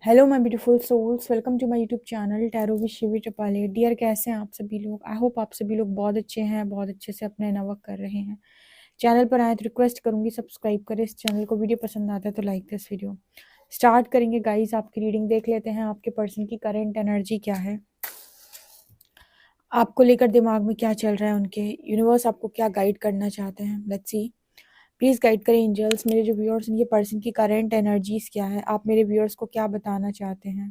Hello my beautiful souls, welcome to my YouTube channel tarot with Shivi Tapale. Dear, कैसे हैं आप सभी लोग? आई होप आप सभी लोग बहुत अच्छे हैं, बहुत अच्छे से अपना इनर वर्क कर रहे हैं। चैनल पर आए तो रिक्वेस्ट करूंगी सब्सक्राइब करें इस चैनल को। वीडियो पसंद आता है तो लाइक दिस वीडियो। स्टार्ट करेंगे गाइस, आपकी रीडिंग देख लेते हैं। आपके पर्सन की करंट एनर्जी क्या है, आपको लेकर दिमाग में क्या चल रहा है, उनके यूनिवर्स आपको क्या गाइड करना चाहते हैं। Let's see. प्लीज गाइड करें एंजल्स, मेरे जो व्यूअर्स हैं, ये पर्सन की करंट एनर्जीज क्या है, आप मेरे व्यूअर्स को क्या बताना चाहते हैं।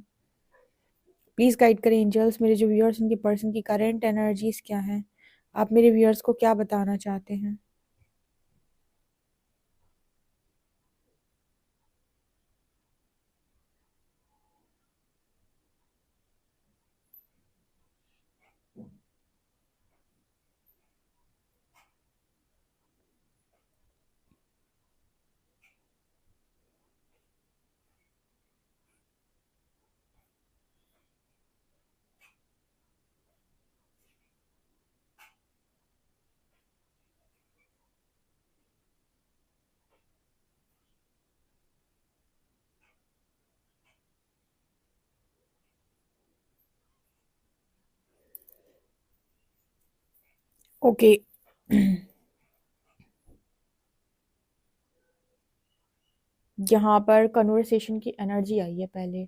प्लीज गाइड करें एंजल्स, मेरे जो व्यूअर्स उनके पर्सन की करंट एनर्जीज क्या है, आप मेरे व्यूअर्स को क्या बताना चाहते हैं। ओके। यहाँ पर कन्वर्सेशन की एनर्जी आई है पहले।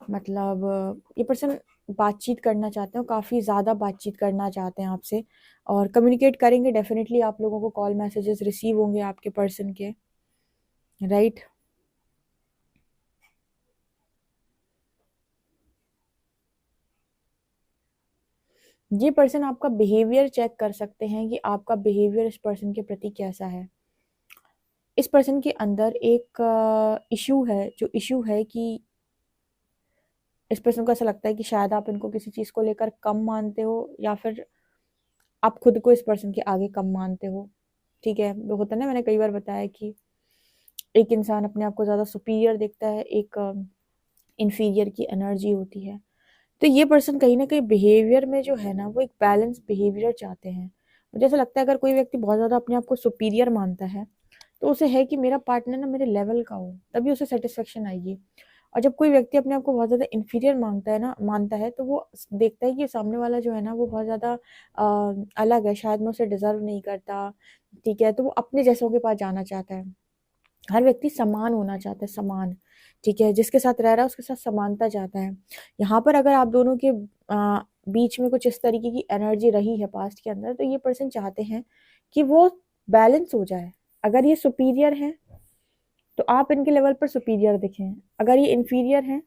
मतलब ये पर्सन बातचीत करना चाहते हैं, काफ़ी ज़्यादा बातचीत करना चाहते हैं आपसे, और कम्युनिकेट करेंगे डेफिनेटली। आप लोगों को कॉल मैसेजेस रिसीव होंगे आपके पर्सन के, राइट। ये पर्सन आपका बिहेवियर चेक कर सकते हैं कि आपका बिहेवियर इस पर्सन के प्रति कैसा है। इस पर्सन के अंदर एक इशू है, जो इशू है कि इस पर्सन को ऐसा लगता है कि शायद आप इनको किसी चीज़ को लेकर कम मानते हो, या फिर आप खुद को इस पर्सन के आगे कम मानते हो। ठीक है, वो होता है ना, मैंने कई बार बताया कि एक इंसान अपने आप को ज़्यादा सुपीरियर देखता है, एक इन्फीरियर की एनर्जी होती है। तो ये पर्सन कहीं ना कहीं बिहेवियर में जो है ना, वो एक बैलेंस बिहेवियर चाहते हैं। मुझे ऐसा लगता है अगर कोई व्यक्ति बहुत ज़्यादा अपने आप को सुपीरियर मानता है, तो उसे है कि मेरा पार्टनर ना मेरे लेवल का हो, तभी उसे सेटिस्फेक्शन आएगी। और जब कोई व्यक्ति अपने आप को बहुत ज़्यादा इन्फीरियर मानता है, तो वो देखता है कि सामने वाला जो है ना, वो बहुत ज़्यादा अलग है, शायद मैं उसे डिजर्व नहीं करता। ठीक है, तो वो अपने जैसों के पास जाना चाहता है। हर व्यक्ति समान होना चाहता है, समान। ठीक है, जिसके साथ रह रहा है उसके साथ समानता चाहता है। यहाँ पर अगर आप दोनों के बीच में कुछ इस तरीके की एनर्जी रही है पास्ट के अंदर, तो ये पर्सन चाहते हैं कि वो बैलेंस हो जाए। अगर ये सुपीरियर है तो आप इनके लेवल पर सुपीरियर दिखें, अगर ये इन्फीरियर हैं,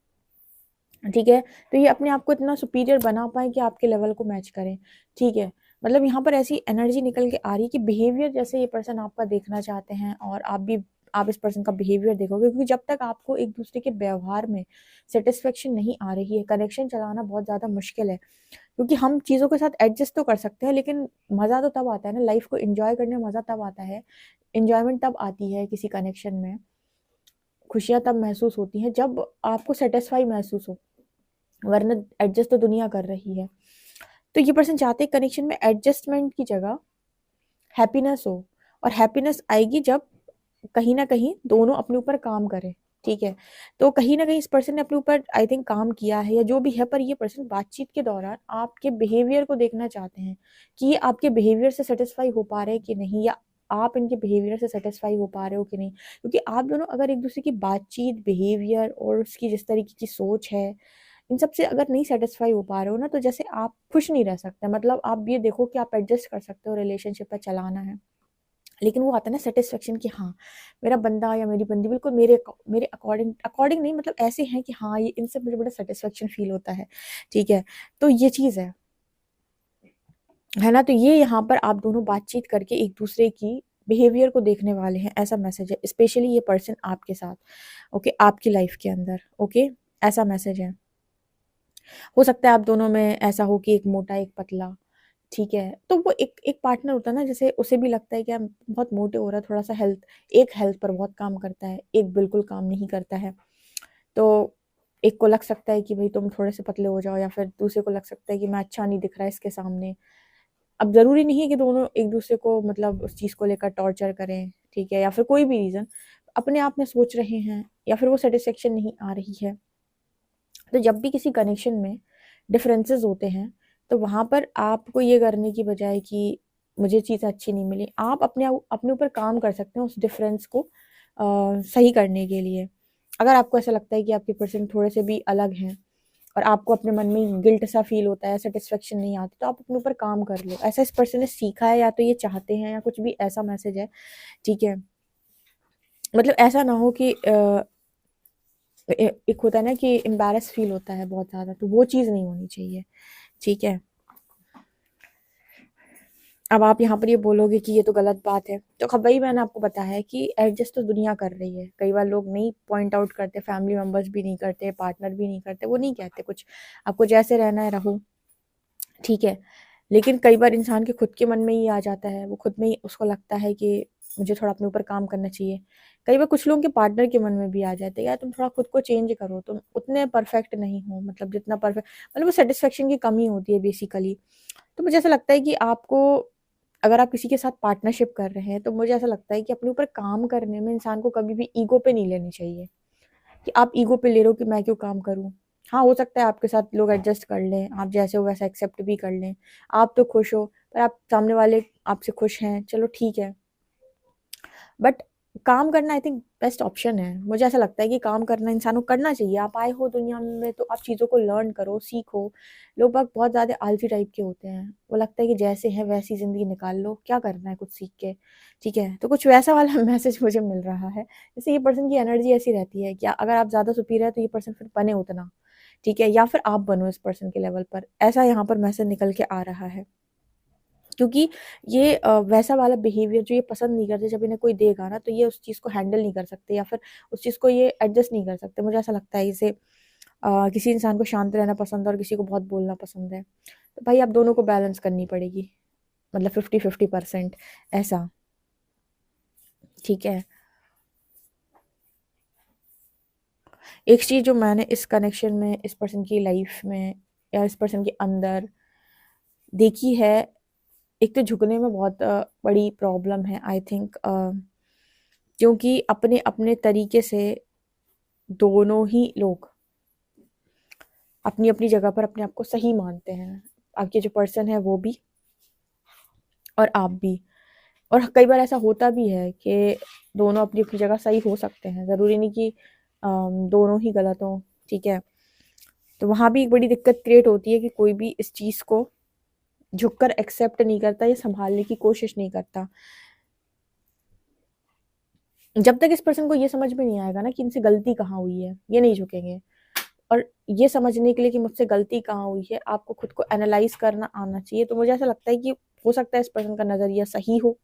ठीक है, तो ये अपने आप को इतना सुपीरियर बना पाए कि आपके लेवल को मैच करें। ठीक है, मतलब यहाँ पर ऐसी एनर्जी निकल के आ रही है कि बिहेवियर जैसे ये पर्सन आपका देखना चाहते हैं, और आप इस पर्सन का बिहेवियर देखोगे, क्योंकि जब तक आपको एक दूसरे के व्यवहार में सेटिस्फेक्शन नहीं आ रही है, कनेक्शन चलाना बहुत ज़्यादा मुश्किल है। क्योंकि हम चीज़ों के साथ एडजस्ट तो कर सकते हैं, लेकिन मज़ा तो तब आता है ना, लाइफ को एंजॉय करने में मज़ा तब आता है, इंजॉयमेंट तब आती है किसी कनेक्शन में, खुशियाँ तब महसूस होती हैं जब आपको सेटिस्फाई महसूस हो, वरना एडजस्ट तो दुनिया कर रही है। तो ये पर्सन चाहते हैं कनेक्शन में एडजस्टमेंट की जगह हैप्पीनेस हो, और हैप्पीनेस आएगी जब कहीं ना कहीं दोनों अपने ऊपर काम करें। ठीक है, तो कहीं ना कहीं इस पर्सन ने अपने ऊपर आई थिंक काम किया है, या जो भी है, पर ये पर्सन बातचीत के दौरान आपके बिहेवियर को देखना चाहते हैं कि ये आपके बिहेवियर से सेटिस्फाई हो पा रहे हैं कि नहीं, या आप इनके बिहेवियर से सेटिस्फाई हो पा रहे हो कि नहीं। क्योंकि आप दोनों अगर एक दूसरे की बातचीत, बिहेवियर और उसकी जिस तरीके की सोच है, इन सब से अगर नहीं सेटिस्फाई हो पा रहे हो ना, तो जैसे आप खुश नहीं रह सकते। मतलब आप ये देखो कि आप एडजस्ट कर सकते हो, रिलेशनशिप पर चलाना है, लेकिन वो आता है ना सेटिस्फेक्शन कि हाँ, मेरा बंदा या मेरी बंदी बिल्कुल मेरे मेरे अकॉर्डिंग अकॉर्डिंग नहीं, मतलब ऐसे हैं कि हाँ, ये इनसे मुझे बड़ा सेटिस्फेक्शन फील होता है। ठीक है, तो ये चीज़ है ना। तो ये यहाँ पर आप दोनों बातचीत करके एक दूसरे की बिहेवियर को देखने वाले हैं, ऐसा मैसेज है। स्पेशली ये पर्सन आपके साथ, ओके, आपकी लाइफ के अंदर, ओके, ऐसा मैसेज है। हो सकता है आप दोनों में ऐसा हो कि एक मोटा एक पतला, ठीक है, तो वो एक एक पार्टनर होता है ना, जैसे उसे भी लगता है कि हम बहुत मोटे हो रहा है, थोड़ा सा एक हेल्थ पर बहुत काम करता है, एक बिल्कुल काम नहीं करता है। तो एक को लग सकता है कि भाई तुम थोड़े से पतले हो जाओ, या फिर दूसरे को लग सकता है कि मैं अच्छा नहीं दिख रहा है इसके सामने। अब जरूरी नहीं है कि दोनों एक दूसरे को मतलब उस चीज को लेकर टॉर्चर करें, ठीक है, या फिर कोई भी रीजन अपने आप में सोच रहे हैं, या फिर वो सेटिस्फेक्शन नहीं आ रही है, तो जब भी किसी कनेक्शन में डिफरेंसेस होते हैं, तो वहाँ पर आपको ये करने की बजाय कि मुझे चीज़ अच्छी नहीं मिली, आप अपने ऊपर काम कर सकते हैं उस डिफरेंस को सही करने के लिए। अगर आपको ऐसा लगता है कि आपके पर्सन थोड़े से भी अलग हैं और आपको अपने मन में गिल्ट सा फील होता है, सेटिस्फेक्शन नहीं आती, तो आप अपने ऊपर काम कर लो। ऐसा इस पर्सन ने सीखा है, या तो ये चाहते हैं, या कुछ भी ऐसा मैसेज है, ठीक है। मतलब ऐसा ना हो कि एक होता है ना कि एम्बैरस फील होता है बहुत ज़्यादा, तो वो चीज़ नहीं होनी चाहिए, ठीक है। अब आप यहाँ पर ये बोलोगे कि ये तो गलत बात है, तो वही मैंने आपको बताया है कि एडजस्ट तो दुनिया कर रही है। कई बार लोग नहीं पॉइंट आउट करते, फैमिली मेम्बर्स भी नहीं करते, पार्टनर भी नहीं करते, वो नहीं कहते कुछ, आपको जैसे रहना है रहो, ठीक है। लेकिन कई बार इंसान के खुद के मन में ही आ जाता है, वो खुद में ही उसको लगता है कि मुझे थोड़ा अपने ऊपर काम करना चाहिए। कई बार कुछ लोगों के पार्टनर के मन में भी आ जाते हैं, यार तुम थोड़ा खुद को चेंज करो, तुम उतने परफेक्ट नहीं हो, मतलब जितना परफेक्ट, मतलब वो सेटिस्फेक्शन की कमी होती है बेसिकली। तो मुझे ऐसा लगता है कि आपको, अगर आप किसी के साथ पार्टनरशिप कर रहे हैं, तो मुझे ऐसा लगता है कि अपने ऊपर काम करने में इंसान को कभी भी ईगो पे नहीं लेनी चाहिए, कि आप ईगो पे ले रहे हो कि मैं क्यों काम करूँ। हाँ, हो सकता है आपके साथ लोग एडजस्ट कर लें, आप जैसे हो वैसा एक्सेप्ट भी कर लें, आप तो खुश हो, पर आप सामने वाले आपसे खुश हैं, चलो ठीक है। बट काम करना आई थिंक बेस्ट ऑप्शन है। मुझे ऐसा लगता है कि काम करना इंसान को करना चाहिए। आप आए हो दुनिया में तो आप चीज़ों को लर्न करो, सीखो। लोग बाग बहुत ज़्यादा आलसी टाइप के होते हैं, वो लगता है कि जैसे है वैसी ज़िंदगी निकाल लो, क्या करना है कुछ सीख के, ठीक है। तो कुछ वैसा वाला मैसेज मुझे मिल रहा है, जैसे ये पर्सन की एनर्जी ऐसी रहती है कि अगर आप ज़्यादा सुपीरियर है तो ये पर्सन फिर बने उतना, ठीक है, या फिर आप बनो इस पर्सन के लेवल पर, ऐसा यहाँ पर मैसेज निकल के आ रहा है। क्योंकि ये वैसा वाला बिहेवियर जो ये पसंद नहीं करते, जब इन्हें कोई देगा ना तो ये उस चीज़ को हैंडल नहीं कर सकते, या फिर उस चीज़ को ये एडजस्ट नहीं कर सकते। मुझे ऐसा लगता है इसे किसी इंसान को शांत रहना पसंद है और किसी को बहुत बोलना पसंद है, तो भाई आप दोनों को बैलेंस करनी पड़ेगी, मतलब 50-50% ऐसा, ठीक है। एक चीज़ जो मैंने इस कनेक्शन में, इस पर्सन की लाइफ में या इस पर्सन के अंदर देखी है, एक तो झुकने में बहुत बड़ी प्रॉब्लम है आई थिंक, क्योंकि अपने अपने तरीके से दोनों ही लोग अपनी अपनी जगह पर अपने आप को सही मानते हैं, आपके जो पर्सन है वो भी और आप भी। और कई बार ऐसा होता भी है कि दोनों अपनी अपनी जगह सही हो सकते हैं, ज़रूरी नहीं कि दोनों ही गलत हों, ठीक है। तो वहाँ भी एक बड़ी दिक्कत क्रिएट होती है कि कोई भी इस चीज़ को झुककर एक्सेप्ट नहीं करता या संभालने की कोशिश नहीं करता। जब तक इस पर्सन को ये समझ में नहीं आएगा ना कि इनसे गलती कहाँ हुई है, ये नहीं झुकेंगे। और ये समझने के लिए कि मुझसे गलती कहाँ हुई है, आपको खुद को एनालाइज करना आना चाहिए। तो मुझे ऐसा लगता है कि हो सकता है इस पर्सन का नज़रिया सही हो।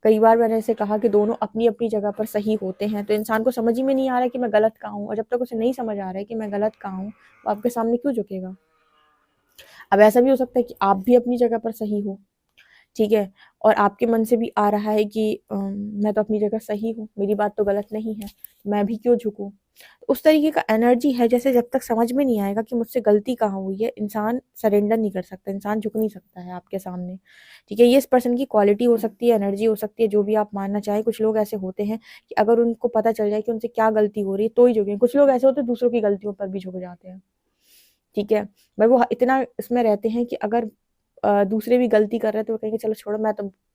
कई बार मैंने ऐसे कहा कि दोनों अपनी अपनी जगह पर सही होते हैं, तो इंसान को समझ ही में नहीं आ रहा है कि मैं गलत कहाँ हूँ, और जब तक उसे नहीं समझ आ रहा है कि मैं गलत कहाँ हूँ, वो आपके सामने क्यों झुकेगा। अब ऐसा भी हो सकता है कि आप भी अपनी जगह पर सही हो, ठीक है, और आपके मन से भी आ रहा है कि मैं तो अपनी जगह सही हूँ, मेरी बात तो गलत नहीं है, मैं भी क्यों झुकूँ। उस तरीके का एनर्जी है, जैसे जब तक समझ में नहीं आएगा कि मुझसे गलती कहाँ हुई है, इंसान सरेंडर नहीं कर सकता, इंसान झुक नहीं सकता है आपके सामने, ठीक है। ये इस पर्सन की क्वालिटी हो सकती है, एनर्जी हो सकती है, जो भी आप मानना चाहें। कुछ लोग ऐसे होते हैं कि अगर उनको पता चल जाए कि उनसे क्या गलती हो रही है तो ही झुकें। कुछ लोग ऐसे होते हैं दूसरों की गलतियों पर भी झुक जाते हैं, ठीक है। भाई वो इतना इसमें रहते हैं कि अगर दूसरे भी गलती कर रहे हैं तो वो कहेंगे चलो छोड़ो,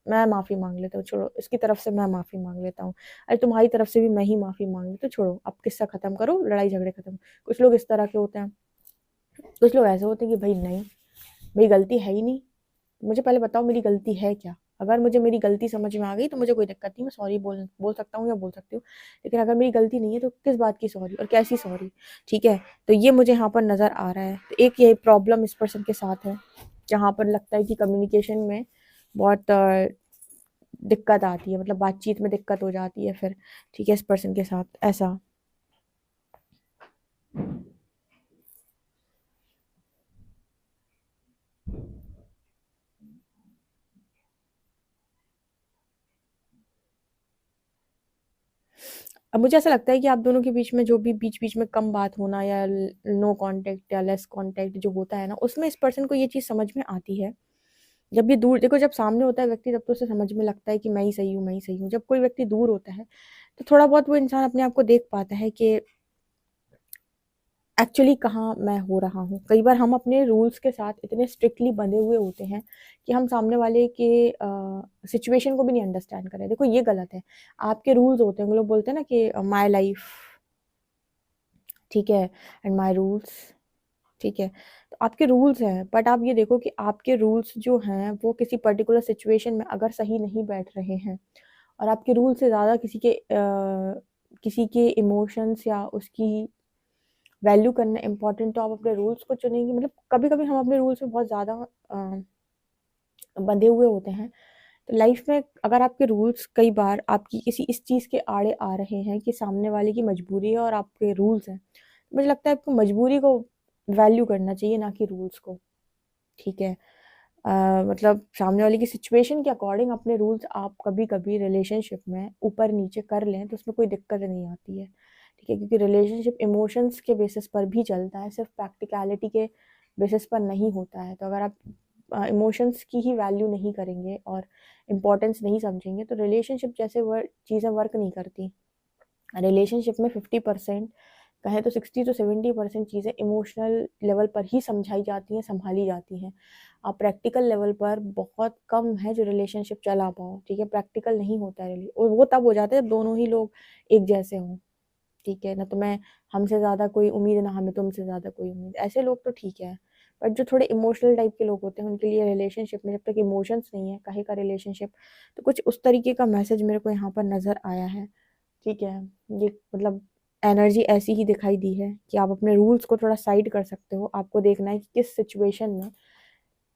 मैं माफ़ी माँग लेता हूँ, छोड़ो इसकी तरफ से मैं माफ़ी माँग लेता हूँ, अरे तुम्हारी तरफ से भी मैं ही माफ़ी माँग लेती हूँ, छोड़ो अब किस्सा ख़त्म करो, लड़ाई झगड़े ख़त्म। कुछ लोग इस तरह के होते हैं। कुछ लोग ऐसे होते हैं कि भाई नहीं, मेरी गलती है ही नहीं, मुझे पहले बताओ मेरी गलती है क्या। अगर मुझे मेरी गलती समझ में आ गई तो मुझे कोई दिक्कत नहीं, मैं सॉरी बोल बोल सकता हूँ या बोल सकती हूँ। लेकिन अगर मेरी गलती नहीं है तो किस बात की सॉरी और कैसी सॉरी, ठीक है। तो ये मुझे यहाँ पर नज़र आ रहा है। तो एक ये प्रॉब्लम इस पर्सन के साथ है, जहाँ पर लगता है कि कम्युनिकेशन में बहुत दिक्कत आती है, मतलब बातचीत में दिक्कत हो जाती है फिर, ठीक है, इस पर्सन के साथ ऐसा। अब मुझे ऐसा लगता है कि आप दोनों के बीच में जो भी बीच-बीच में कम बात होना या नो कॉन्टैक्ट या लेस कॉन्टैक्ट जो होता है ना, उसमें इस पर्सन को ये चीज़ समझ में आती है। जब ये दूर देखो, जब सामने होता है व्यक्ति तब तो उसे समझ में लगता है कि मैं ही सही हूँ, मैं ही सही हूँ। जब कोई व्यक्ति दूर होता है, तो थोड़ा बहुत वो इंसान अपने आप को देख पाता है कि एक्चुअली कहाँ मैं हो रहा हूँ। कई बार हम अपने रूल्स के साथ इतने स्ट्रिक्टली बंधे हुए होते हैं कि हम सामने वाले के सिचुएशन को भी नहीं अंडरस्टैंड करें। देखो ये गलत है। आपके रूल्स होते हैं, लोग बोलते हैं ना कि माय लाइफ, ठीक है, एंड माय रूल्स, ठीक है। तो आपके रूल्स हैं, बट आप ये देखो कि आपके रूल्स जो हैं वो किसी पर्टिकुलर सिचुएशन में अगर सही नहीं बैठ रहे हैं और आपके रूल से ज़्यादा किसी के इमोशंस या उसकी वैल्यू करना इम्पोर्टेंट, तो आप अपने रूल्स को चुनेंगे। मतलब कभी कभी हम अपने रूल्स में बहुत ज़्यादा बंधे हुए होते हैं। तो लाइफ में अगर आपके रूल्स कई बार आपकी किसी इस चीज़ के आड़े आ रहे हैं कि सामने वाले की मजबूरी है और आपके रूल्स हैं, तो मुझे लगता है आपको मजबूरी को वैल्यू करना चाहिए, ना कि रूल्स को, ठीक है। मतलब सामने वाले की सिचुएशन के अकॉर्डिंग अपने रूल्स आप कभी कभी रिलेशनशिप में ऊपर नीचे कर लें तो उसमें कोई दिक्कत नहीं आती है, ठीक है, क्योंकि रिलेशनशिप इमोशंस के बेसिस पर भी चलता है, सिर्फ प्रैक्टिकलिटी के बेसिस पर नहीं होता है। तो अगर आप इमोशंस की ही वैल्यू नहीं करेंगे और इम्पोर्टेंस नहीं समझेंगे तो रिलेशनशिप जैसे चीज़ें वर्क नहीं करती। रिलेशनशिप में 50% कहें तो 60 to 70% चीज़ें इमोशनल लेवल पर ही समझाई जाती हैं, संभाली जाती हैं। आप प्रैक्टिकल लेवल पर बहुत कम है जो रिलेशनशिप चला पाओ, ठीक है। प्रैक्टिकल नहीं होता है और वो तब हो जाता है जब दोनों ही लोग एक जैसे हों, ठीक है। ना तो मैं हमसे ज़्यादा कोई उम्मीद, ना हमें तुमसे ज़्यादा कोई उम्मीद, ऐसे लोग तो ठीक है। बट जो थोड़े इमोशनल टाइप के लोग होते हैं उनके लिए रिलेशनशिप में जब तक इमोशंस नहीं है, काहे का रिलेशनशिप। तो कुछ उस तरीके का मैसेज मेरे को यहाँ पर नज़र आया है, ठीक है। ये मतलब एनर्जी ऐसी ही दिखाई दी है कि आप अपने रूल्स को थोड़ा साइड कर सकते हो। आपको देखना है कि किस सिचुएशन में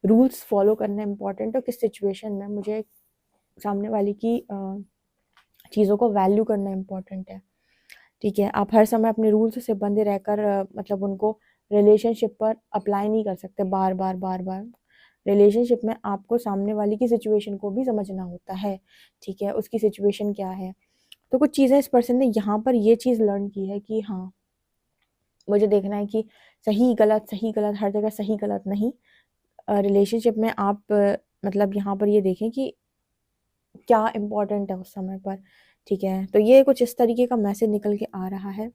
रूल्स फॉलो करना इम्पोर्टेंट है, किस सिचुएशन में मुझे सामने वाले की चीज़ों को वैल्यू करना इम्पोर्टेंट है, ठीक है। आप हर समय अपने रूल्स से बंधे रहकर मतलब उनको रिलेशनशिप पर अप्लाई नहीं कर सकते बार बार बार बार। रिलेशनशिप में आपको सामने वाली की सिचुएशन को भी समझना होता है, ठीक है, उसकी सिचुएशन क्या है। तो कुछ चीज़ें इस पर्सन ने यहाँ पर ये चीज़ लर्न की है कि हाँ, मुझे देखना है कि सही गलत हर जगह सही गलत नहीं। रिलेशनशिप में आप मतलब यहाँ पर ये देखें कि क्या इम्पोर्टेंट है उस समय पर, ठीक है। तो ये कुछ इस तरीके का मैसेज निकल के आ रहा है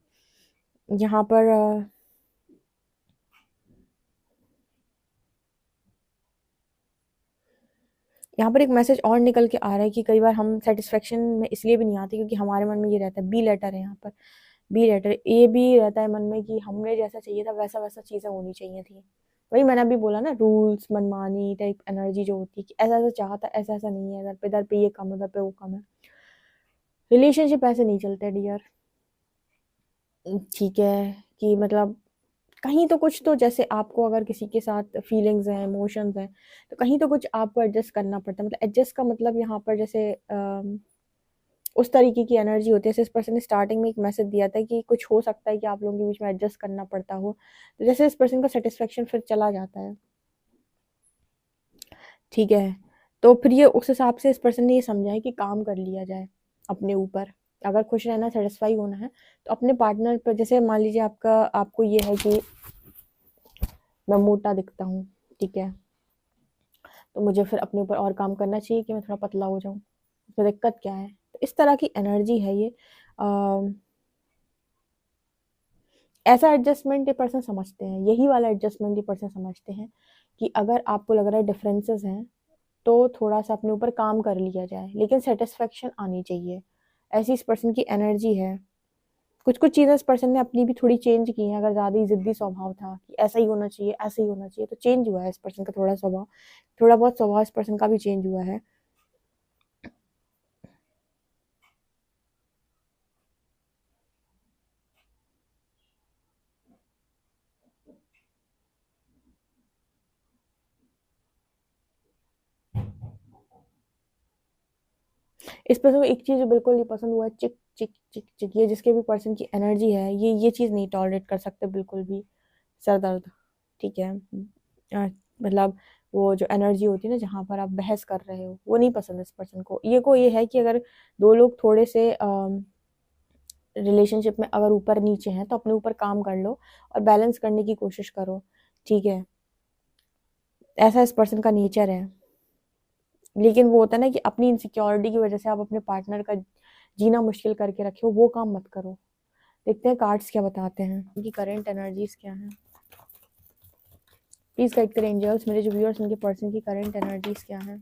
यहाँ पर। यहाँ पर एक मैसेज और निकल के आ रहा है कि कई बार हम सेटिस्फेक्शन में इसलिए भी नहीं आते क्योंकि हमारे मन में ये रहता है, बी लेटर है यहाँ पर, बी लेटर ए भी रहता है मन में कि हमने जैसा चाहिए था वैसा वैसा चीज़ें होनी चाहिए थी। वही मैंने अभी बोला ना, रूल्स मनमानी टाइप एनर्जी जो होती है कि ऐसा ऐसा चाहता, ऐसा ऐसा नहीं है, इधर पे ये कम है, इधर पे वो कम है। रिलेशनशिप ऐसे नहीं चलते डियर, ठीक है। कि मतलब कहीं तो कुछ तो, जैसे आपको अगर किसी के साथ फीलिंग्स हैं, इमोशंस हैं, तो कहीं तो कुछ आपको एडजस्ट करना पड़ता है। मतलब एडजस्ट का मतलब यहाँ पर जैसे उस तरीके की एनर्जी होती है। जैसे इस पर्सन ने स्टार्टिंग में एक मैसेज दिया था कि कुछ हो सकता है कि आप लोगों के बीच में एडजस्ट करना पड़ता हो, तो जैसे इस पर्सन का सेटिस्फेक्शन फिर चला जाता है, ठीक है। तो फिर ये उस हिसाब से इस पर्सन ने ये समझा है कि काम कर लिया जाए अपने ऊपर। अगर खुश रहना, सेटिस्फाई होना है तो अपने पार्टनर पर, जैसे मान लीजिए आपको ये है कि मैं मोटा दिखता हूँ, ठीक है, तो मुझे फिर अपने ऊपर और काम करना चाहिए कि मैं थोड़ा पतला हो जाऊँ, तो दिक्कत क्या है। तो इस तरह की एनर्जी है ये। ऐसा एडजस्टमेंट ये पर्सन समझते हैं, यही वाला एडजस्टमेंट ये पर्सन समझते हैं कि अगर आपको लग रहा है डिफरेंसेस हैं तो थोड़ा सा अपने ऊपर काम कर लिया जाए, लेकिन सेटिस्फेक्शन आनी चाहिए। ऐसी इस पर्सन की एनर्जी है। कुछ कुछ चीज़ें इस पर्सन ने अपनी भी थोड़ी चेंज की हैं। अगर ज़्यादा ही ज़िद्दी स्वभाव था कि ऐसा ही होना चाहिए, ऐसा ही होना चाहिए, तो चेंज हुआ है इस पर्सन का थोड़ा स्वभाव, थोड़ा बहुत स्वभाव इस पर्सन का भी चेंज हुआ है। इस पर्सन को एक चीज़ बिल्कुल नहीं पसंद हुआ है, चिक चिक चिक चिक। ये जिसके भी पर्सन की एनर्जी है, ये चीज़ नहीं टॉलरेट कर सकते बिल्कुल भी। सर दर्द, ठीक है। मतलब वो जो एनर्जी होती है ना जहाँ पर आप बहस कर रहे हो, वो नहीं पसंद इस पर्सन को। ये है कि अगर दो लोग थोड़े से रिलेशनशिप में अगर ऊपर नीचे हैं तो अपने ऊपर काम कर लो और बैलेंस करने की कोशिश करो, ठीक है। ऐसा इस पर्सन का नेचर है। लेकिन वो होता है ना कि अपनी इनसिक्योरिटी की वजह से आप अपने पार्टनर का जीना मुश्किल करके रखे हो, वो काम मत करो। देखते हैं कार्ड्स क्या बताते हैं, उनकी करंट एनर्जीज क्या है। प्लीज गाइड करें एंजल्स, मेरे जो व्यूअर्स उनके पर्सन की करंट एनर्जीज क्या है।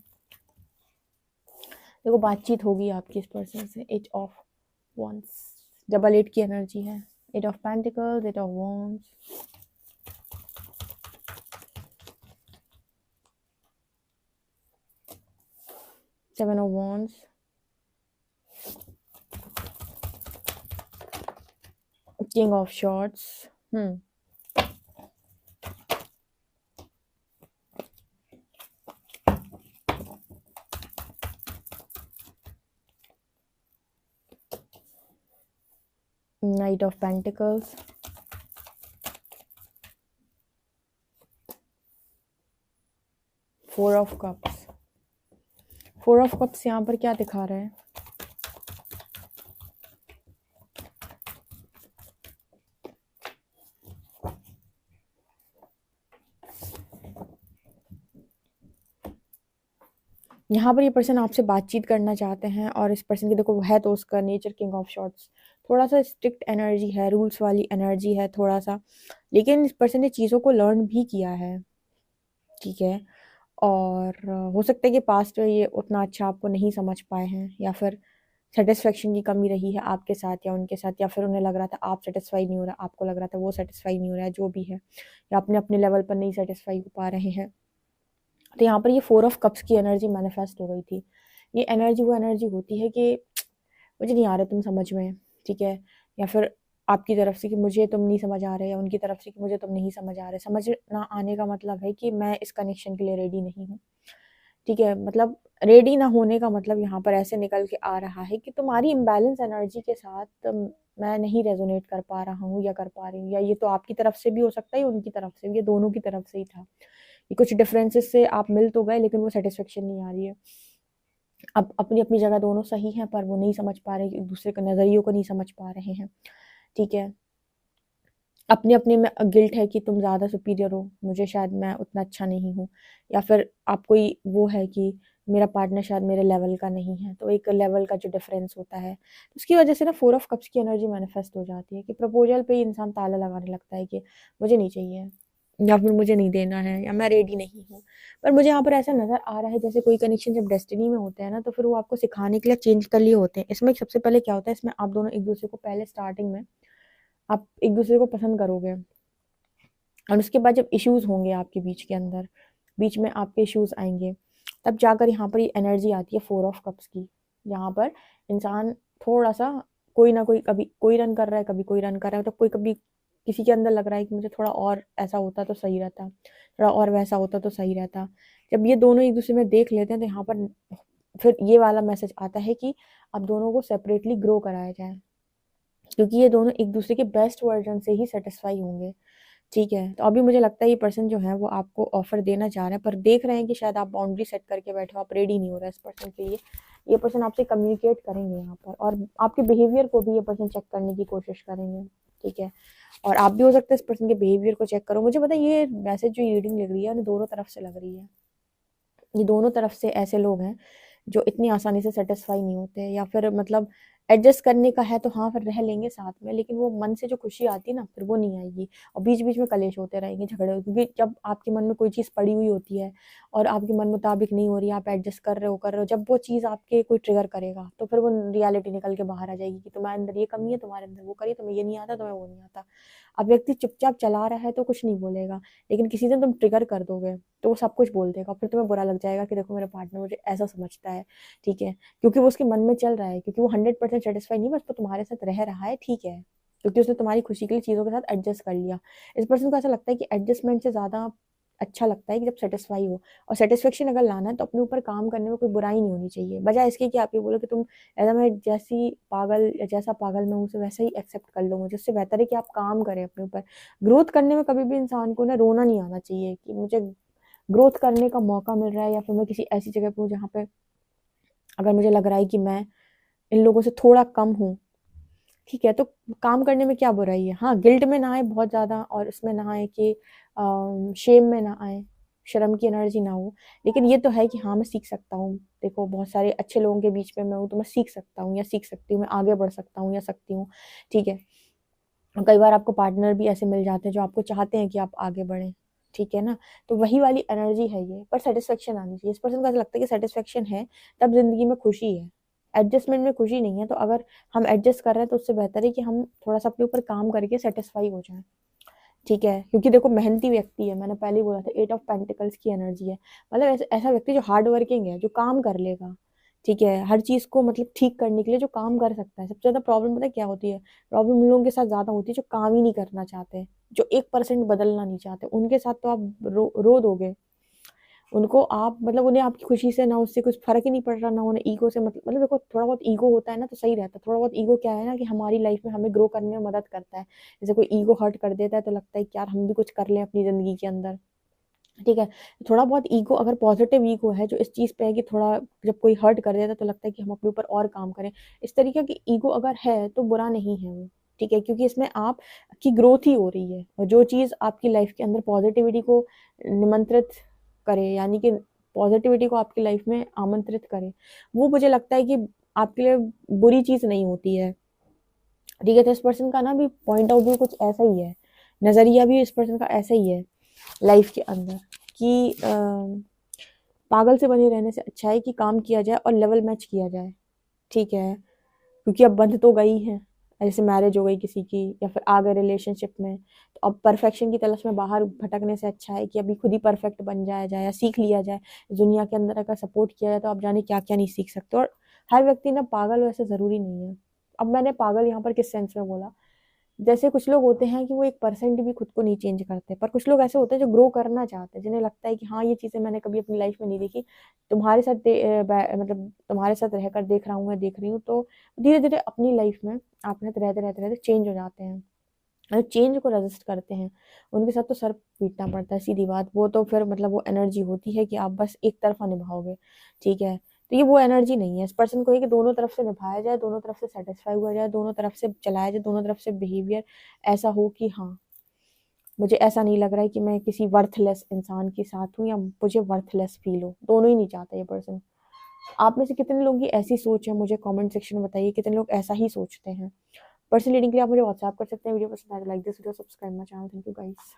देखो बातचीत होगी आपकी इस पर्सन से। एट ऑफ वॉन्ड्स, डबल 8 की एनर्जी है। 8 of pentacles, 8 of wands, 7 of wands, king of shorts. Knight of Pentacles, 4 of Cups। 4 of Cups यहाँ पर क्या दिखा रहा है? यहाँ पर ये पर्सन आपसे बातचीत करना चाहते हैं और इस पर्सन की देखो है तो उसका नेचर किंग ऑफ शॉर्ट्स, थोड़ा सा स्ट्रिक्ट एनर्जी है, रूल्स वाली एनर्जी है थोड़ा सा, लेकिन इस पर्सन ने चीज़ों को लर्न भी किया है, ठीक है। और हो सकता है कि पास्ट में ये उतना अच्छा आपको नहीं समझ पाए हैं, या फिर सेटिस्फेक्शन की कमी रही है आपके साथ या उनके साथ, या फिर उन्हें लग रहा था आप सेटिस्फाई नहीं हो रहा, आपको लग रहा था वो सेटिस्फाई नहीं हो रहा है, जो भी है, या अपने अपने लेवल पर नहीं सेटिस्फाई हो पा रहे हैं। तो यहाँ पर ये 4 ऑफ कप्स की एनर्जी मैनिफेस्ट हो गई थी। ये एनर्जी वो एनर्जी होती है कि मुझे नहीं आ रहा तुम समझ में, ठीक है, या फिर आपकी तरफ से कि मुझे तुम नहीं समझ आ रहे, या उनकी तरफ से कि मुझे तुम नहीं समझ आ रहे। समझ ना आने का मतलब है कि मैं इस कनेक्शन के लिए रेडी नहीं हूँ, ठीक है। मतलब रेडी ना होने का मतलब यहाँ पर ऐसे निकल के आ रहा है कि तुम्हारी इम्बैलेंस एनर्जी के साथ मैं नहीं रेजोनेट कर पा रहा हूँ या कर पा रही हूँ, या ये तो आपकी तरफ से भी हो सकता है, उनकी तरफ से भी, ये दोनों की तरफ से ही था। ये कुछ डिफरेंसेस से आप मिल तो गए लेकिन वो सेटिस्फेक्शन नहीं आ रही है। अब अपनी अपनी जगह दोनों सही हैं, पर वो नहीं समझ पा रहे, एक दूसरे के नज़रियों को नहीं समझ पा रहे हैं, ठीक है। अपने अपने में गिल्ट है कि तुम ज़्यादा सुपीरियर हो, मुझे शायद मैं उतना अच्छा नहीं हूँ, या फिर आपको वो है कि मेरा पार्टनर शायद मेरे लेवल का नहीं है, तो एक लेवल का जो डिफरेंस होता है, तो उसकी वजह से ना 4 ऑफ कप्स की एनर्जी मैनिफेस्ट हो जाती है कि प्रपोजल पे ही इंसान ताला लगाने लगता है कि मुझे नहीं चाहिए, या फिर मुझे नहीं देना है, या मैं रेडी नहीं हूँ। पर मुझे यहाँ पर ऐसा नज़र आ रहा है जैसे कोई कनेक्शन जब डेस्टिनी में होते हैं ना, तो फिर वो आपको सिखाने के लिए चेंज कर लिए होते हैं। इसमें सबसे पहले क्या होता है, इसमें आप दोनों एक दूसरे को पहले स्टार्टिंग में आप एक दूसरे को पसंद करोगे, और उसके बाद जब इश्यूज होंगे आपके बीच के अंदर, बीच में आपके इश्यूज आएंगे, तब जाकर यहाँ पर ये एनर्जी आती है 4 ऑफ कप्स की, जहाँ पर इंसान थोड़ा सा कोई ना कोई, कभी कोई रन कर रहा है, कभी कोई रन कर रहा है, तो कोई कभी किसी के अंदर लग रहा है कि मुझे थोड़ा और ऐसा होता तो सही रहता, थोड़ा और वैसा होता तो सही रहता। जब ये दोनों एक दूसरे में देख लेते हैं तो यहाँ पर फिर ये वाला मैसेज आता है कि अब दोनों को सेपरेटली ग्रो कराया जाए, क्योंकि ये दोनों एक दूसरे के बेस्ट वर्जन से ही सेटिस्फाई होंगे, ठीक है। तो अभी मुझे लगता है ये पर्सन जो है वो आपको ऑफर देना चाह रहा है, पर देख रहे हैं कि शायद आप बाउंड्री सेट करके बैठे हो, आप रेडी नहीं हो रहे इस पर्सन के लिए। ये पर्सन आपसे कम्युनिकेट करेंगे यहाँ पर, और आपके बिहेवियर को भी ये पर्सन चेक करने की कोशिश करेंगे, ठीक है। और आप भी हो सकता है इस पर्सन के बिहेवियर को चेक करो। मुझे पता है ये मैसेज जो रीडिंग लग रही है दोनों तरफ से लग रही है, ये दोनों तरफ से ऐसे लोग हैं जो इतनी आसानी से सेटिस्फाई नहीं होते, या फिर मतलब एडजस्ट करने का है तो हाँ फिर रह लेंगे साथ में, लेकिन वो मन से जो खुशी आती है ना फिर वो नहीं आएगी, और बीच बीच में कलेश होते रहेंगे, झगड़े होते, क्योंकि जब आपके मन में कोई चीज़ पड़ी हुई होती है और आपके मन मुताबिक नहीं हो रही, आप एडजस्ट कर रहे हो, जब वो चीज़ आपके कोई ट्रिगर करेगा तो फिर वो रियलिटी निकल के बाहर आ जाएगी कि तुम्हारे अंदर ये कमी है, तुम्हारे अंदर वो करी, तुम्हें ये नहीं आता, तुम्हें वो नहीं आता। अब व्यक्ति चुपचाप चला रहा है तो कुछ नहीं बोलेगा, लेकिन किसी दिन तुम ट्रिगर कर दोगे तो वो सब कुछ बोल देगा, फिर तुम्हें बुरा लग जाएगा कि देखो मेरे पार्टनर मुझे ऐसा समझता है, ठीक है, क्योंकि वो उसके मन में चल रहा है, क्योंकि वो 100% सेटिस्फाई नहीं, बस वो तुम्हारे साथ रह रहा है, ठीक है, क्योंकि उसने तुम्हारी खुशी के लिए चीज़ों के साथ एडजस्ट कर लिया। इस पर्सन को ऐसा लगता है कि एडजस्टमेंट से ज़्यादा अच्छा लगता है कि जब सेटिस्फाई हो, और सेटिस्फेक्शन अगर लाना है तो अपने ऊपर काम करने में कोई बुराई नहीं होनी चाहिए, बजाय इसके कि आप ये बोलो कि तुम ऐसा, मैं जैसी पागल या जैसा पागल मैं हूँ उसे वैसा ही एक्सेप्ट कर लो मुझे। उससे बेहतर है कि आप काम करें अपने ऊपर। ग्रोथ करने में कभी भी इंसान को ना रोना नहीं आना चाहिए कि मुझे ग्रोथ करने का मौका मिल रहा है, या फिर मैं किसी ऐसी जगह पे हूँ जहाँ पे अगर मुझे लग रहा है कि मैं इन लोगों से थोड़ा कम हूँ, ठीक है, तो काम करने में क्या बुराई है। हाँ, गिल्ट में ना आए बहुत ज़्यादा, और इसमें ना आए कि शेम में ना आए, शर्म की एनर्जी ना हो, लेकिन ये तो है कि हाँ मैं सीख सकता हूँ, देखो बहुत सारे अच्छे लोगों के बीच में मैं हूँ तो मैं सीख सकता हूँ या सीख सकती हूँ, मैं आगे बढ़ सकता हूँ या सकती हूँ, ठीक है। और कई बार आपको पार्टनर भी ऐसे मिल जाते हैं जो आपको चाहते हैं कि आप आगे बढ़ें, ठीक है ना। तो वही वाली एनर्जी है ये, पर सेटिस्फेक्शन आनी चाहिए। इस पर्सन को ऐसा लगता है कि सेटिस्फेक्शन है तब जिंदगी में खुशी है, एडजस्टमेंट में खुशी नहीं है। तो अगर हम एडजस्ट कर रहे हैं तो उससे बेहतर है कि हम थोड़ा सा अपने ऊपर काम करके सेटिस्फाई हो जाए, ठीक है। क्योंकि देखो मेहनती व्यक्ति है, मैंने पहले ही बोला था 8 ऑफ पेंटिकल्स की एनर्जी है, मतलब ऐसा व्यक्ति जो हार्ड वर्किंग है, जो काम कर लेगा, ठीक है, हर चीज को मतलब ठीक करने के लिए जो काम कर सकता है। सबसे ज्यादा प्रॉब्लम पता है क्या होती है? प्रॉब्लम उन लोगों के साथ ज्यादा होती है जो काम ही नहीं करना चाहते, जो 1% बदलना नहीं चाहते। उनके साथ तो आप रो दोगे उनको, आप मतलब उन्हें आपकी खुशी से ना उससे कुछ फर्क ही नहीं पड़ रहा, ना उन्हें ईगो से मतलब देखो थोड़ा बहुत ईगो होता है ना तो सही रहता है। थोड़ा बहुत ईगो क्या है ना कि हमारी लाइफ में हमें ग्रो करने में मदद करता है। जैसे कोई ईगो हर्ट कर देता है तो लगता है कि यार हम भी कुछ कर लें अपनी जिंदगी के अंदर, ठीक है। थोड़ा बहुत ईगो अगर पॉजिटिव ईगो है जो इस चीज पे है कि थोड़ा जब कोई हर्ट कर देता है तो लगता है कि हम अपने ऊपर और काम करें, इस तरीके की ईगो अगर है तो बुरा नहीं है वो, ठीक है। क्योंकि इसमें आप की ग्रोथ ही हो रही है, और जो चीज आपकी लाइफ के अंदर पॉजिटिविटी को निमंत्रित करे, यानी कि पॉजिटिविटी को आपकी लाइफ में आमंत्रित करे, वो मुझे लगता है कि आपके लिए बुरी चीज नहीं होती है, ठीक है। तो इस पर्सन का ना भी पॉइंट ऑफ व्यू कुछ ऐसा ही है, नजरिया भी इस पर्सन का ऐसा ही है लाइफ के अंदर कि पागल से बने रहने से अच्छा है कि काम किया जाए और लेवल मैच किया जाए, ठीक है। क्योंकि अब बंध तो गई है, जैसे मैरिज हो गई किसी की या फिर आ गए रिलेशनशिप में, तो अब परफेक्शन की तलाश में बाहर भटकने से अच्छा है कि अभी खुद ही परफेक्ट बन जाया जाए या सीख लिया जाए। दुनिया के अंदर अगर सपोर्ट किया जाए तो आप जाने क्या क्या नहीं सीख सकते। और हर व्यक्ति ना पागल वैसे जरूरी नहीं है। अब मैंने पागल यहाँ पर किस सेंस में बोला, जैसे कुछ लोग होते हैं कि वो 1% भी खुद को नहीं चेंज करते, पर कुछ लोग ऐसे होते हैं जो ग्रो करना चाहते हैं, जिन्हें लगता है कि हाँ ये चीजें मैंने कभी अपनी लाइफ में नहीं देखी, तुम्हारे साथ मतलब तुम्हारे साथ रहकर देख रहा हूँ, मैं देख रही हूँ, तो धीरे धीरे अपनी लाइफ में आपके साथ रहते रहते रहते चेंज हो जाते हैं। और चेंज को रेजिस्ट करते हैं उनके साथ तो सर पीटना पड़ता है, सीधी बात। वो तो फिर मतलब वो एनर्जी होती है कि आप बस एक तरफा निभाओगे, ठीक है। तो ये वो एनर्जी नहीं है। इस पर्सन को है कि दोनों तरफ से निभाया जाए, दोनों तरफ से सेटिस्फाई हुआ जाए, दोनों तरफ से चलाया जाए, दोनों तरफ से बिहेवियर ऐसा हो कि हाँ मुझे ऐसा नहीं लग रहा है कि मैं किसी वर्थलेस इंसान के साथ हूँ या मुझे वर्थलेस फील हो। दोनों ही नहीं चाहता ये पर्सन। आप में से कितने लोगों की ऐसी सोच है मुझे कमेंट सेक्शन में बताइए, कितने लोग ऐसा ही सोचते हैं। पर्सनल रीडिंग के लिए आप मुझे व्हाट्सएप कर सकते हैं। वीडियो पसंद आए तो like this video, subscribe my channel. Thank you guys.